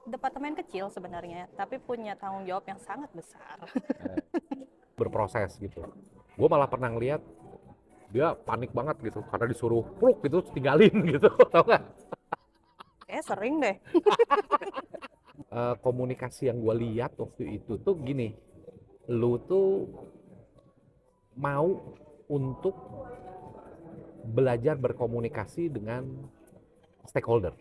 departemen kecil sebenarnya, tapi punya tanggung jawab yang sangat besar. Berproses gitu. Gue malah pernah ngeliat dia panik banget gitu karena disuruh pluk gitu tinggalin gitu, tau nggak? Sering deh. Komunikasi yang gue lihat waktu itu tuh gini, lu tuh mau untuk belajar berkomunikasi dengan stakeholder.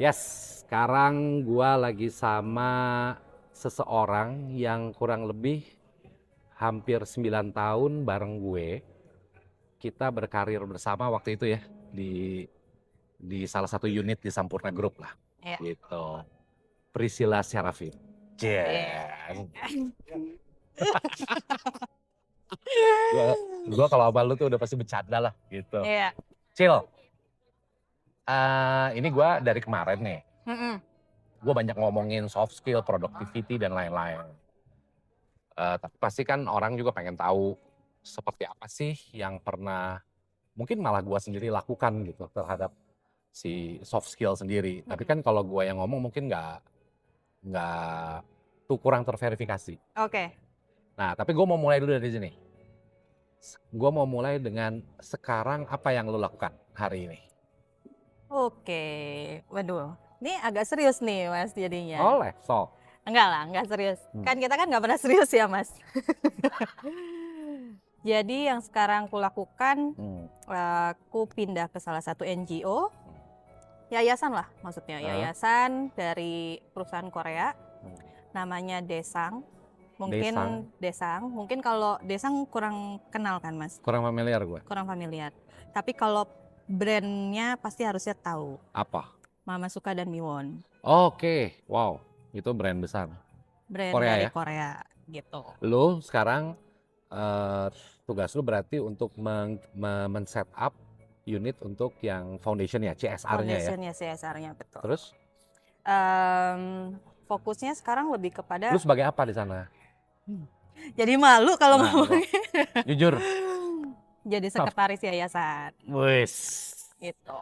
Yes, sekarang gua lagi sama seseorang yang kurang lebih hampir 9 tahun bareng gue. Kita berkarir bersama waktu itu ya di salah satu unit di Sampurna Group lah. Iya. Gitu. Priscilla Serafin. Iya. Gua kalau sama lu tuh udah pasti bercanda lah gitu. Iya. Cil, ini gua dari kemarin nih. Mm-mm. Gue banyak ngomongin soft skill, productivity, dan lain-lain. Tapi pasti kan orang juga pengen tahu seperti apa sih yang pernah, mungkin malah gue sendiri lakukan gitu terhadap si soft skill sendiri. Tapi kan kalau gue yang ngomong mungkin nggak tuh kurang terverifikasi. Oke. Nah, tapi gue mau mulai dulu dari sini. Gue mau mulai dengan sekarang apa yang lo lakukan hari ini? Oke. Waduh. Ini agak serius nih Mas jadinya. Oleh, so. Enggak lah, enggak serius. Kan kita kan nggak pernah serius ya Mas. Jadi yang sekarang aku lakukan, aku pindah ke salah satu NGO, yayasan lah maksudnya, yayasan dari perusahaan Korea, namanya Desang. Mungkin Desang, mungkin kalau Desang kurang kenal kan Mas? Kurang familiar gue. Kurang familiar. Tapi kalau brandnya pasti harusnya tahu. Apa? Mama Suka dan Miwon. Oke, wow, itu brand besar. Brand Korea dari ya? Korea gitu. Lu sekarang tugas lu berarti untuk men-set up unit untuk yang foundation ya, CSR-nya ya. Foundationnya CSR-nya betul. Terus Fokusnya sekarang lebih kepada. lu sebagai apa di sana? Jadi malu kalau Nah, ngomongin. jujur. Jadi sekretaris yayasan. Wes. Gitu.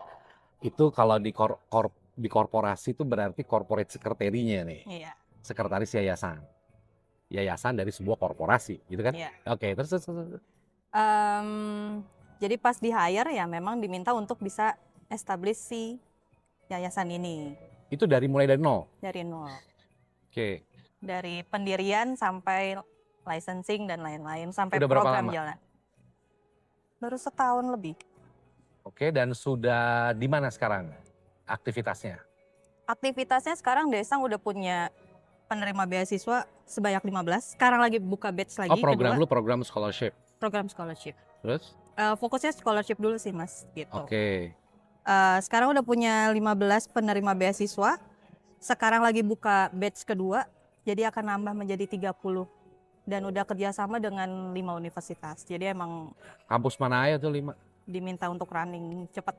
Itu kalau di korporasi itu berarti corporate secretary-nya nih. Iya. Sekretaris yayasan. Yayasan dari sebuah korporasi, gitu kan? Iya. Oke, terus. Jadi pas di hire ya memang diminta untuk bisa establish si yayasan ini. Itu mulai dari nol? Dari nol. Oke. Dari pendirian sampai licensing dan lain-lain sampai Udah berapa program lama? jalan. Baru setahun lebih. Oke, dan sudah di mana sekarang aktivitasnya? Aktivitasnya sekarang Desang udah punya penerima beasiswa sebanyak 15. Sekarang lagi buka batch lagi. Oh, program kedua, lu program scholarship. program scholarship. Terus? Fokusnya scholarship dulu sih Mas gitu. Oke. Sekarang udah punya 15 penerima beasiswa. Sekarang lagi buka batch kedua. Jadi akan nambah menjadi 30. Dan udah kerjasama dengan 5 universitas. Jadi emang Kampus mana aja tuh 5? diminta untuk running cepat.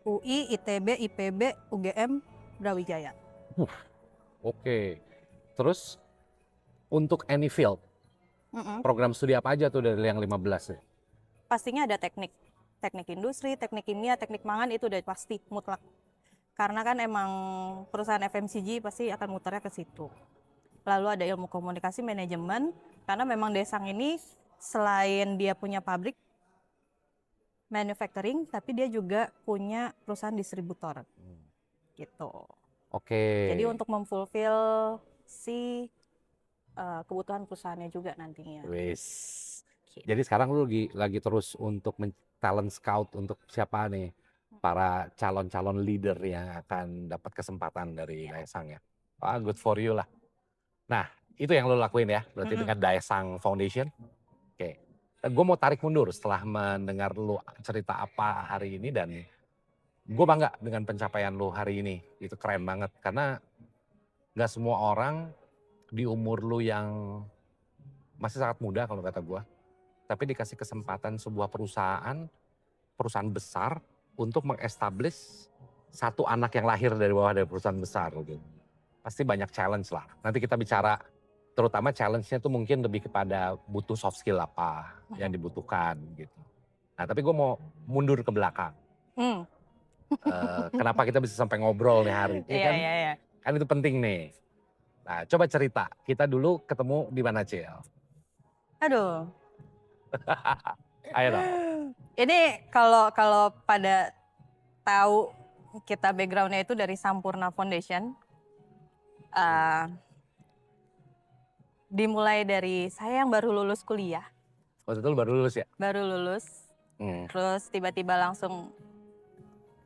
UI, ITB, IPB, UGM, Brawijaya. Oke. Terus untuk any field, program studi apa aja tuh dari yang 15 ya? Pastinya ada teknik. Teknik industri, teknik kimia, teknik mangan itu udah pasti mutlak. Karena kan emang perusahaan FMCG pasti akan muternya ke situ. Lalu ada ilmu komunikasi manajemen, karena memang Desang ini selain dia punya pabrik manufacturing, tapi dia juga punya perusahaan distributor. Gitu. Oke. Jadi untuk memfulfill si kebutuhan perusahaannya juga nantinya. Wis. Jadi sekarang lu lagi terus untuk talent scout untuk siapa nih para calon-calon leader yang akan dapat kesempatan dari Daesang ya. Wah, good for you lah. Nah, itu yang lu lakuin ya, berarti dengan Daesang Foundation. Oke. Gue mau tarik mundur setelah mendengar lu cerita apa hari ini, dan gue bangga dengan pencapaian lu hari ini. Itu keren banget karena gak semua orang di umur lu yang masih sangat muda kalau kata gue, tapi dikasih kesempatan sebuah perusahaan besar untuk mengestablish satu anak yang lahir dari bawah dari perusahaan besar gitu. Pasti banyak challenge lah. Nanti kita bicara terutama challenge-nya tuh mungkin lebih kepada butuh soft skill apa yang dibutuhkan gitu. Nah tapi gue mau mundur ke belakang. Kenapa kita bisa sampai ngobrol nih hari ini kan? Iya. Kan itu penting nih. Nah coba cerita, kita dulu ketemu di mana Cil? Aduh. Ayo dong. Ini kalau pada tahu kita background-nya itu dari Sampurna Foundation. Dimulai dari saya yang baru lulus kuliah. Waktu itu lu baru lulus ya? Baru lulus. Terus tiba-tiba langsung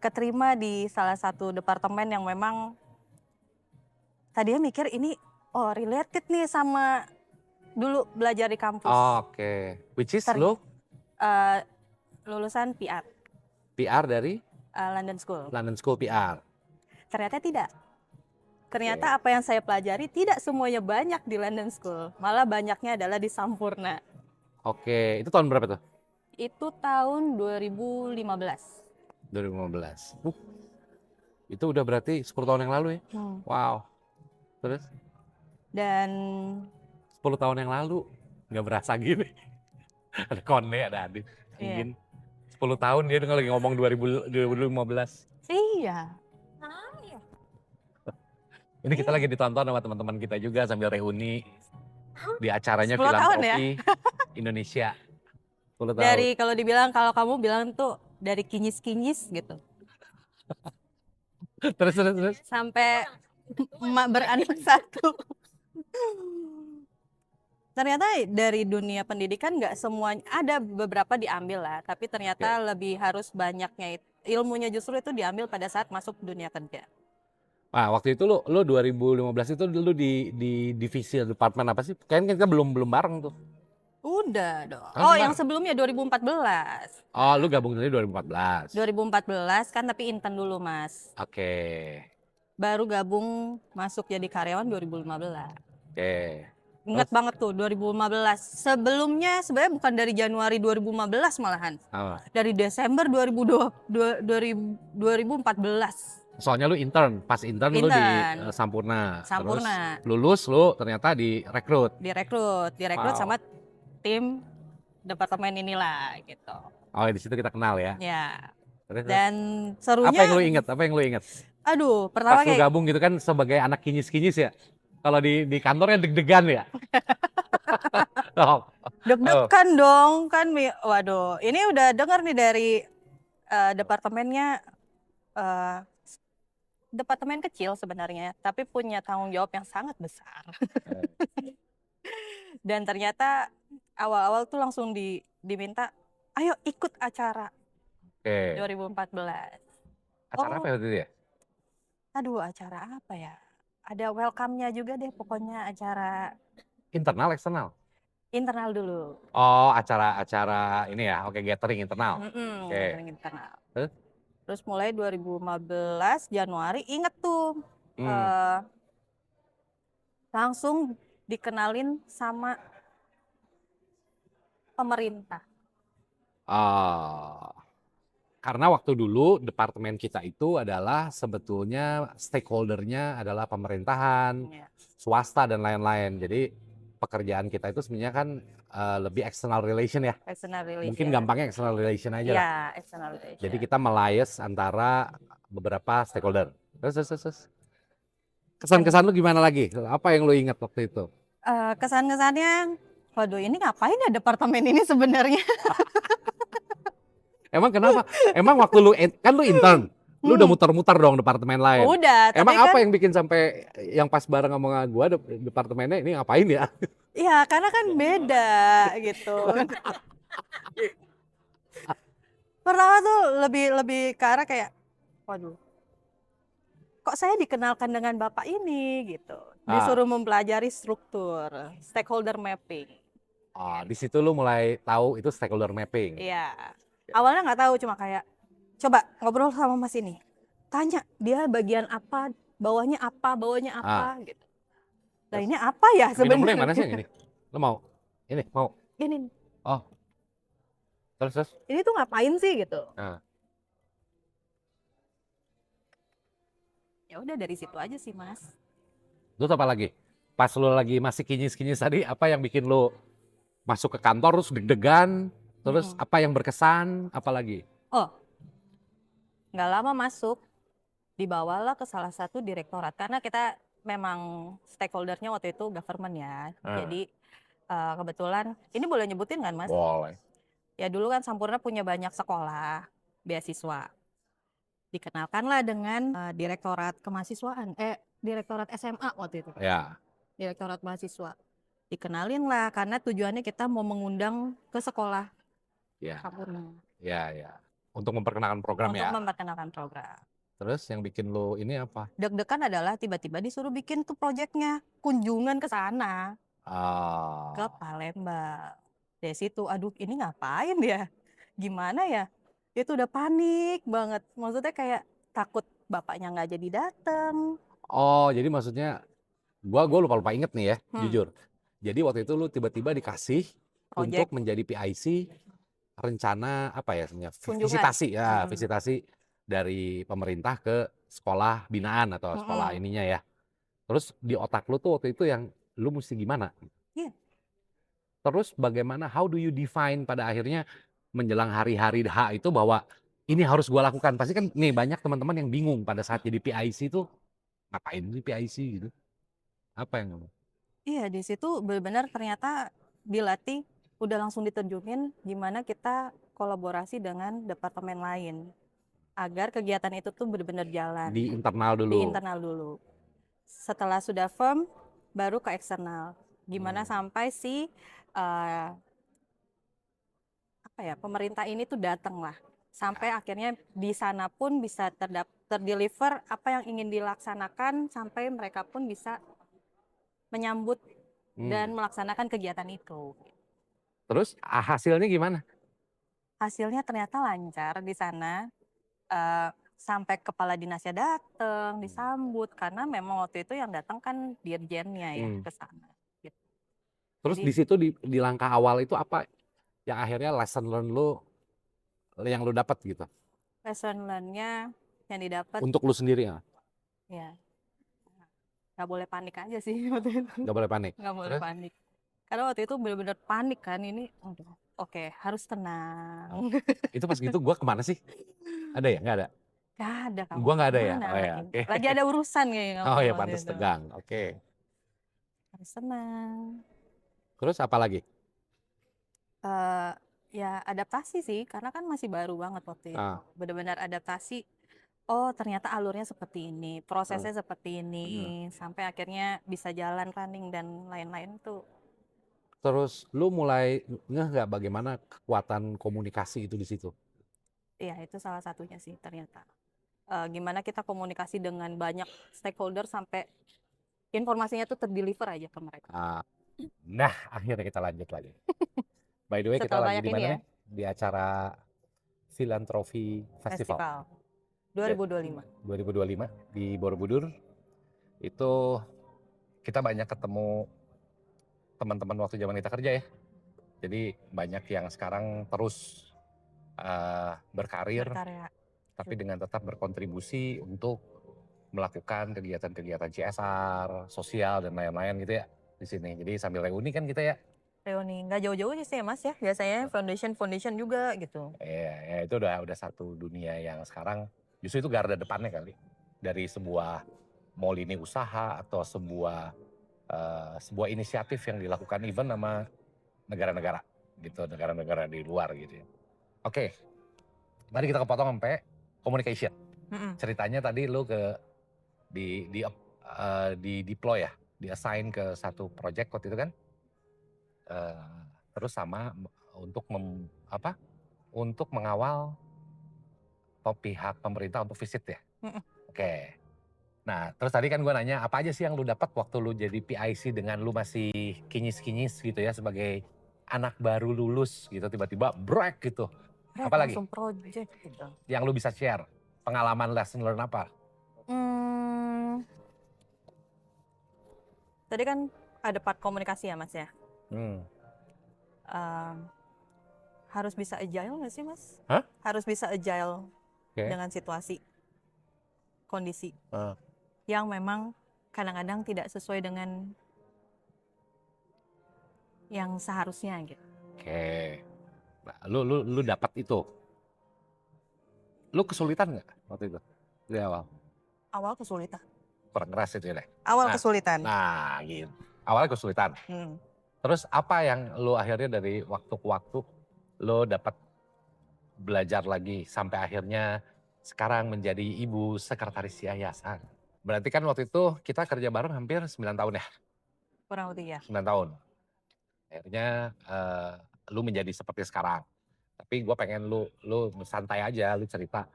keterima di salah satu departemen yang memang tadinya mikir ini related nih sama dulu belajar di kampus. Oke. Which is lu? Lulusan PR. PR dari? London School. London School PR. Ternyata tidak. Ternyata apa yang saya pelajari tidak semuanya banyak di London School. Malah banyaknya adalah di Sampurna. Oke, itu tahun berapa tuh? Itu tahun 2015. 2015. Itu udah berarti 10 tahun yang lalu ya? Wow. Terus? Dan 10 tahun yang lalu nggak berasa gini. Ada Konde, ada Adit. Mungkin 10 tahun dia lagi ngomong 2015. Iya. Ini kita lagi ditonton sama teman-teman kita juga sambil reuni di acaranya 10 tahun Filantropi Indonesia. 10 tahun. Dari kalau kamu bilang tuh dari kinyis-kinyis gitu. Terus. Sampai emak beranak satu. Ternyata dari dunia pendidikan nggak semuanya, ada beberapa diambil lah, tapi ternyata lebih harus banyaknya ilmunya justru itu diambil pada saat masuk dunia kerja. Nah, waktu itu lu 2015 itu lu di divisi departemen apa sih? Kayaknya kita belum bareng tuh. Udah dong. Yang sebelumnya 2014. Oh, lu gabung dari 2014. 2014 kan tapi intern dulu, Mas. Oke. Baru gabung masuk jadi karyawan 2015. Oke. Ingat banget tuh 2015. Sebelumnya sebenarnya bukan dari Januari 2015 malahan. Dari Desember 2014. Soalnya lu intern, pas intern lu di Sampurna. Terus lulus lu ternyata direkrut. Direkrut sama tim departemen inilah gitu. Oh, di situ kita kenal ya. Ya. Terus, dan serunya Apa yang lu inget? Aduh, pertama pas lu gabung gitu kan sebagai anak kinyis-kinyis ya. Kalau di kantornya deg-degan ya. Deg-degan dong kan. Waduh, ini udah dengar nih dari departemennya. Departemen kecil sebenarnya, tapi punya tanggung jawab yang sangat besar. Dan ternyata awal-awal tuh langsung diminta, ayo ikut acara. 2014. Acara apa itu ya? Aduh, acara apa ya? Ada welcome-nya juga deh, pokoknya acara. Internal, eksternal? Internal dulu. Oh, acara ini ya, gathering internal. Gathering internal. Terus mulai 2015 Januari, inget tuh, langsung dikenalin sama pemerintah. Karena waktu dulu departemen kita itu adalah sebetulnya stakeholdernya adalah pemerintahan, swasta dan lain-lain. Jadi pekerjaan kita itu sebenarnya kan lebih external relation ya. Mungkin gampangnya external relation aja lah. External relation. Jadi kita melayas antara beberapa stakeholder. Terus. Kesan-kesan lu gimana lagi? Apa yang lu ingat waktu itu? Kesan-kesannya, waduh ini ngapain ya departemen ini sebenarnya? Emang kenapa? Emang waktu lu intern, lu udah muter-muter dong departemen lain. Udah. Emang apa yang bikin sampai yang pas bareng sama gua departemennya ini ngapain ya? Iya, karena kan beda gitu. Pertama tuh lebih ke arah kayak, waduh, kok saya dikenalkan dengan bapak ini gitu. Disuruh mempelajari struktur, stakeholder mapping. Di situ lu mulai tahu itu stakeholder mapping. Iya. Awalnya nggak tahu, cuma kayak coba ngobrol sama mas ini, tanya dia bagian apa, bawahnya apa gitu. Nah ini apa ya sebenarnya? Minum yang mana sih yang ini? Lo mau? Ini mau? Ini. Oh. Terus? Ini tuh ngapain sih gitu? Ya udah dari situ aja sih mas. Terus apa lagi? Pas lu lagi masih kinyis-kinyis tadi, apa yang bikin lu masuk ke kantor terus deg-degan, terus apa yang berkesan, apa lagi? Oh, nggak lama masuk, dibawalah ke salah satu direktorat karena kita memang stakeholdernya waktu itu government ya. Jadi kebetulan ini boleh nyebutin kan Mas? Boleh. Ya dulu kan Sampurna punya banyak sekolah beasiswa. Dikenalkanlah dengan direktorat kemahasiswaan, direktorat SMA waktu itu. Ya. Direktorat mahasiswa. Dikenalin lah karena tujuannya kita mau mengundang ke sekolah Ya. Sampurna. Ya. Untuk memperkenalkan program Untuk ya. memperkenalkan program. Terus yang bikin lu ini apa? Deg-degan adalah tiba-tiba disuruh bikin tuh proyeknya, kunjungan ke sana, ke Palembang. Dari situ, aduh ini ngapain ya? Gimana ya? Itu udah panik banget. Maksudnya kayak takut bapaknya nggak jadi datang. Oh, jadi maksudnya gua lupa inget nih ya, jujur. Jadi waktu itu lu tiba-tiba dikasih untuk Project. menjadi PIC rencana apa ya sebenarnya? Kunjungan. Visitasi ya, visitasi dari pemerintah ke sekolah binaan atau sekolah ininya ya. Terus di otak lu tuh waktu itu yang lu mesti gimana? Iya. Terus bagaimana, how do you define pada akhirnya menjelang hari-hari H itu bahwa ini harus gua lakukan? Pasti kan nih banyak teman-teman yang bingung pada saat jadi PIC tuh ngapain sih PIC gitu? Apa yang kamu? Iya, di situ benar-benar ternyata dilatih, udah langsung diterjunin gimana kita kolaborasi dengan departemen lain agar kegiatan itu tuh benar-benar jalan. Di internal dulu. Di internal dulu. Setelah sudah firm, baru ke eksternal. Gimana sampai si pemerintah ini tuh datang lah. Sampai akhirnya di sana pun bisa terdeliver apa yang ingin dilaksanakan sampai mereka pun bisa menyambut dan melaksanakan kegiatan itu. Terus hasilnya gimana? Hasilnya ternyata lancar di sana. Sampai kepala dinasnya datang, disambut karena memang waktu itu yang datang kan dirjennya ya ke sana. Gitu. Terus Jadi, di situ di langkah awal itu apa yang akhirnya lesson learn lu yang lu dapat gitu? lesson learn-nya yang didapat Untuk lu sendiri ya? ya nggak boleh panik aja sih waktu itu. Gak boleh panik. Nggak boleh panik. Karena waktu itu benar-benar panik kan ini. Oke, harus tenang. Itu pas gitu gua kemana sih? Ada ya? Nggak ada? Gak ada kamu. Gua nggak ada ya? Kemana? Oh ya, oke. Lagi ada urusan kayaknya kamu Oh ya, waktu pantas itu. tegang. Oke. Harus tenang. Terus apa lagi? Ya adaptasi sih, karena kan masih baru banget waktu itu. Benar-benar adaptasi. Oh ternyata alurnya seperti ini, prosesnya seperti ini, sampai akhirnya bisa jalan running dan lain-lain tuh. Terus lu mulai ngeh nggak bagaimana kekuatan komunikasi itu di situ? Iya itu salah satunya sih ternyata. Gimana kita komunikasi dengan banyak stakeholder sampai informasinya tuh terdeliver aja ke mereka. Nah, akhirnya kita lanjut lagi. By the way, kita Setelah lagi banyak di ini mana ya, nih? Di acara Philanthropy Festival. 2025. 2025 di Borobudur. Itu kita banyak ketemu teman-teman waktu zaman kita kerja ya. Jadi banyak yang sekarang terus berkarir, tapi dengan tetap berkontribusi untuk melakukan kegiatan-kegiatan CSR, sosial dan lain-lain gitu ya di sini. Jadi sambil reuni kan kita ya. Reuni nggak jauh-jauh sih ya Mas ya, biasanya foundation juga gitu. Ya itu udah satu dunia yang sekarang justru itu garda depannya kali dari sebuah mau lini usaha atau sebuah inisiatif yang dilakukan even sama negara-negara gitu, negara-negara di luar gitu ya. Oke, mari kita kepotong sampai communication. Ceritanya tadi lu di deploy ya, di assign ke satu project waktu itu kan, terus sama untuk untuk mengawal pihak pemerintah untuk visit ya. Oke. Nah, terus tadi kan gue nanya apa aja sih yang lu dapat waktu lu jadi PIC dengan lu masih kinyis-kinyis gitu ya sebagai anak baru lulus gitu tiba-tiba break gitu. Apa lagi? Langsung project gitu. Yang lu bisa share pengalaman lesson learn apa? Tadi kan ada part komunikasi ya Mas ya. Harus bisa agile nggak sih Mas? Harus bisa agile dengan situasi, kondisi yang memang kadang-kadang tidak sesuai dengan yang seharusnya gitu. Oke. Nah, lu dapat itu. Lu kesulitan nggak waktu itu di awal? Awal kesulitan. Kurang keras itu ya deh. Awal Nah, kesulitan. nah gitu. Awalnya kesulitan. Terus apa yang lu akhirnya dari waktu ke waktu lu dapat belajar lagi sampai akhirnya sekarang menjadi ibu sekretaris yayasan? Berarti kan waktu itu kita kerja bareng hampir 9 tahun ya? Kurang lebih ya. 9 tahun. Akhirnya lu menjadi seperti sekarang. Tapi gue pengen lu santai aja, lu cerita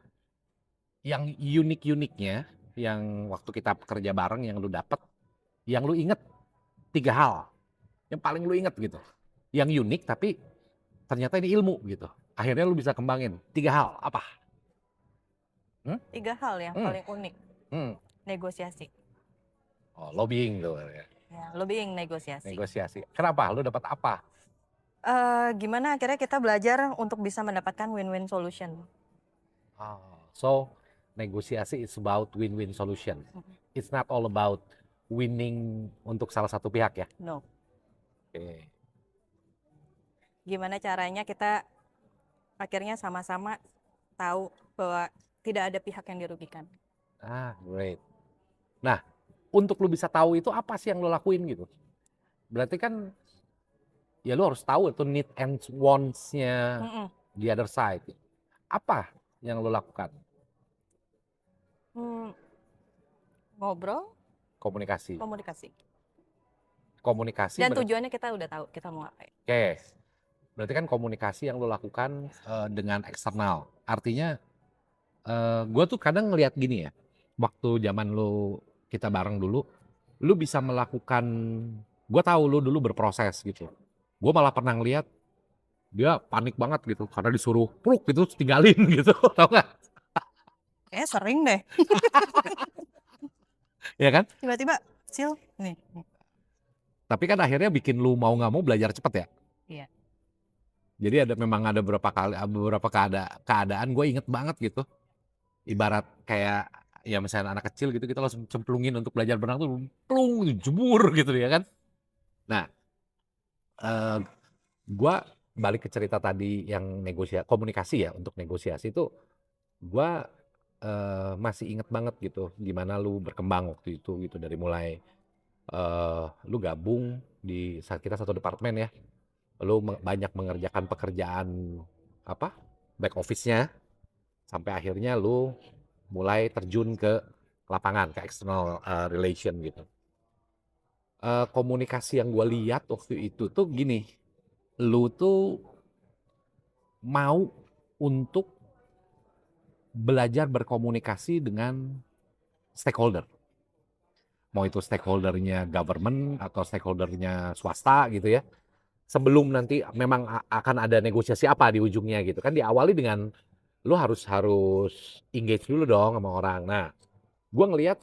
yang unik-uniknya, yang waktu kita kerja bareng yang lu dapet, yang lu inget 3 hal, yang paling lu inget gitu. Yang unik tapi ternyata ini ilmu gitu. Akhirnya lu bisa kembangin 3 hal, apa? 3 hal yang Hmm. paling unik. Negosiasi. Oh, lobbying tuh ya. Ya, lobbying, negosiasi. Negosiasi. Kenapa? Lu dapat apa? Gimana akhirnya kita belajar untuk bisa mendapatkan win-win solution. So, negosiasi is about win-win solution. It's not all about winning untuk salah satu pihak ya? No. Oke. Gimana caranya kita akhirnya sama-sama tahu bahwa tidak ada pihak yang dirugikan. Great. Nah, untuk lu bisa tahu itu apa sih yang lu lakuin gitu? Berarti kan ya lu harus tahu itu need and wants-nya the other side. Apa yang lu lakukan? Ngobrol, Komunikasi. Dan tujuannya kita udah tahu kita mau ngapain. Oke. Berarti kan komunikasi yang lu lakukan dengan eksternal. Artinya gue tuh kadang ngelihat gini ya. Waktu zaman lu kita bareng dulu, lu bisa melakukan, gue tahu lu dulu berproses gitu. Gue malah pernah ngeliat dia panik banget gitu karena disuruh pluk gitu tinggalin gitu, tau gak? Sering deh. Ya kan? Tiba-tiba, Sil, nih. Tapi kan akhirnya bikin lu mau nggak mau belajar cepet ya. Iya. Jadi memang ada beberapa keadaan gue inget banget gitu. Ibarat kayak ya misalnya anak kecil gitu kita langsung cemplungin untuk belajar berenang tuh plung jebur gitu ya kan. Nah, gue balik ke cerita tadi yang komunikasi ya, untuk negosiasi itu gue masih inget banget gitu gimana lu berkembang waktu itu gitu, dari mulai lu gabung di saat kita satu departemen ya, lu banyak mengerjakan pekerjaan back office-nya sampai akhirnya lu mulai terjun ke lapangan, ke external relation gitu. Komunikasi yang gue lihat waktu itu tuh gini, lu tuh mau untuk belajar berkomunikasi dengan stakeholder. Mau itu stakeholdernya government atau stakeholdernya swasta gitu ya. Sebelum nanti memang akan ada negosiasi apa di ujungnya gitu kan, diawali dengan lu harus engage dulu dong sama orang. Nah, gue ngelihat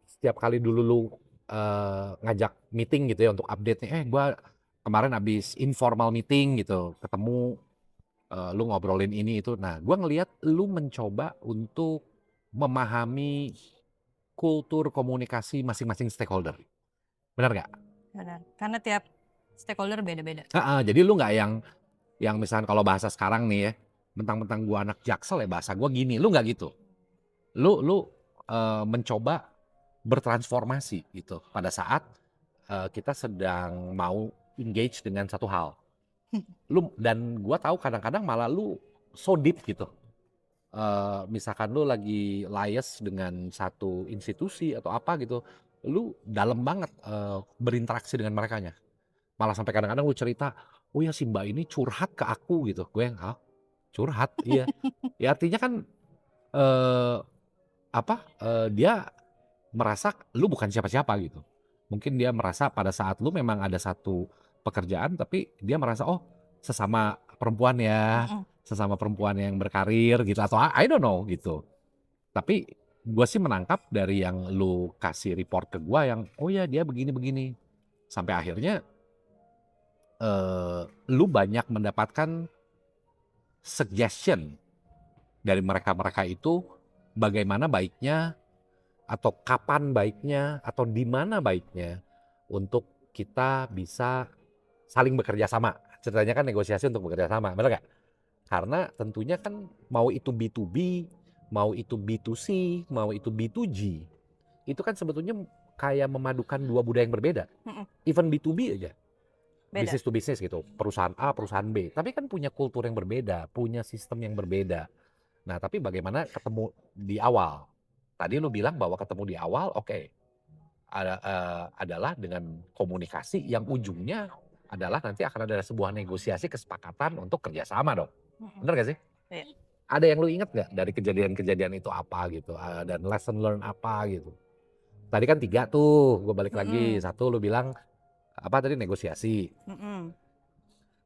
setiap kali dulu lu ngajak meeting gitu ya untuk update-nya, gue kemarin abis informal meeting gitu, ketemu lu ngobrolin ini itu. Nah, gue ngelihat lu mencoba untuk memahami kultur komunikasi masing-masing stakeholder. Benar nggak? Benar. Karena tiap stakeholder beda-beda. Jadi lu nggak yang misalnya kalau bahasa sekarang nih ya, mentang-mentang gue anak Jaksel ya bahasa gue gini, lu nggak gitu. Lu mencoba bertransformasi gitu pada saat kita sedang mau engage dengan satu hal. Dan gue tahu kadang-kadang malah lu so deep gitu. Misalkan lu lagi liaise dengan satu institusi atau apa gitu, lu dalam banget berinteraksi dengan merekanya. Malah sampai kadang-kadang lu cerita, oh ya si Mbak ini curhat ke aku gitu. Gue yang, curhat? Iya. Ya artinya kan dia merasa lu bukan siapa-siapa gitu. Mungkin dia merasa pada saat lu memang ada satu pekerjaan, tapi dia merasa, oh sesama perempuan ya, sesama perempuan yang berkarir gitu, atau I don't know gitu. Tapi gue sih menangkap dari yang lu kasih report ke gue yang, oh ya dia begini-begini. Sampai akhirnya lu banyak mendapatkan suggestion dari mereka-mereka itu, bagaimana baiknya atau kapan baiknya atau di mana baiknya untuk kita bisa saling bekerja sama. Ceritanya kan negosiasi untuk bekerja sama, benar nggak? Karena tentunya kan mau itu B2B, mau itu B2C, mau itu B2G, itu kan sebetulnya kayak memadukan dua budaya yang berbeda. Even B2B aja, Beda. bisnis to bisnis gitu, perusahaan A, perusahaan B, tapi kan punya kultur yang berbeda, punya sistem yang berbeda. Nah, tapi bagaimana ketemu di awal? Tadi lu bilang bahwa ketemu di awal, oke, adalah dengan komunikasi yang ujungnya adalah nanti akan ada sebuah negosiasi kesepakatan untuk kerjasama dong. Bener gak sih? Iya. Ada yang lu inget gak dari kejadian-kejadian itu apa gitu, dan lesson learn apa gitu? Tadi kan 3 tuh, gue balik lagi. 1 lu bilang, apa tadi, negosiasi.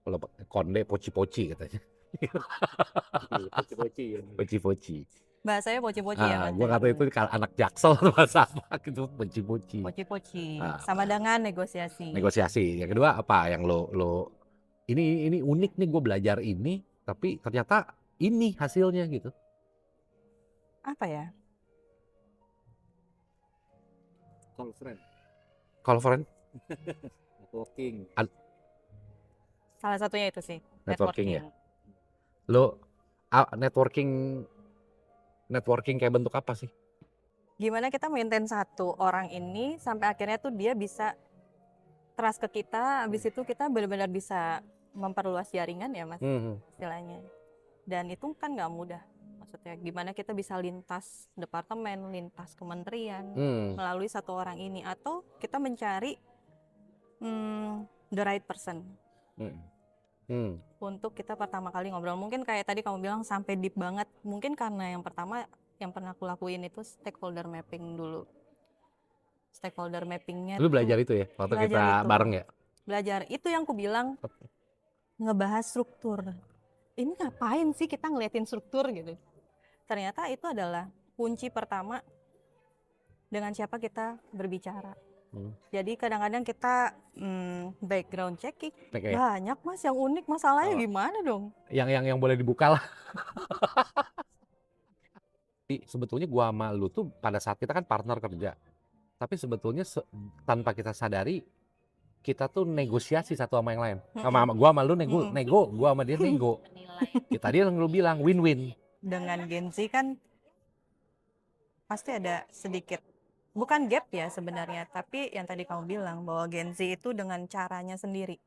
Kalau konde poci-poci katanya. Poci-poci ya. Poci-poci. Bahasanya poci-poci ya, Mas. Gue kata itu anak Jaksel bahasa apa gitu, poci-poci. Poci-poci. Sama dengan negosiasi. Negosiasi. Yang kedua apa yang lo ini unik nih, gue belajar ini, tapi ternyata ini hasilnya gitu. Apa ya? Call friend. Networking. Networking. Salah satunya itu sih. Networking ya? Lo networking kayak bentuk apa sih? Gimana kita maintain satu orang ini sampai akhirnya tuh dia bisa trust ke kita, habis itu kita benar-benar bisa memperluas jaringan ya, Mas, istilahnya. Dan itu kan nggak mudah. Maksudnya gimana kita bisa lintas departemen, lintas kementerian melalui satu orang ini, atau kita mencari the right person untuk kita pertama kali ngobrol. Mungkin kayak tadi kamu bilang sampai deep banget, mungkin karena yang pertama yang pernah aku lakuin itu stakeholder mapping dulu. Stakeholder mappingnya lu belajar itu ya waktu kita bareng ya? Belajar itu yang aku bilang, ngebahas struktur. Ini ngapain sih kita ngeliatin struktur gitu. Ternyata itu adalah kunci pertama dengan siapa kita berbicara. Jadi kadang-kadang kita background checking, banyak, Mas, yang unik, masalahnya gimana dong? Yang boleh dibuka lah. Sebetulnya gua sama lu tuh pada saat kita kan partner kerja, tapi sebetulnya tanpa kita sadari kita tuh negosiasi satu sama yang lain. Gua sama lu nego, gua sama dia nego. Ya, tadi yang lu bilang win-win. Dengan Gen Z kan pasti ada sedikit, bukan gap ya sebenarnya, tapi yang tadi kamu bilang bahwa Gen Z itu dengan caranya sendiri.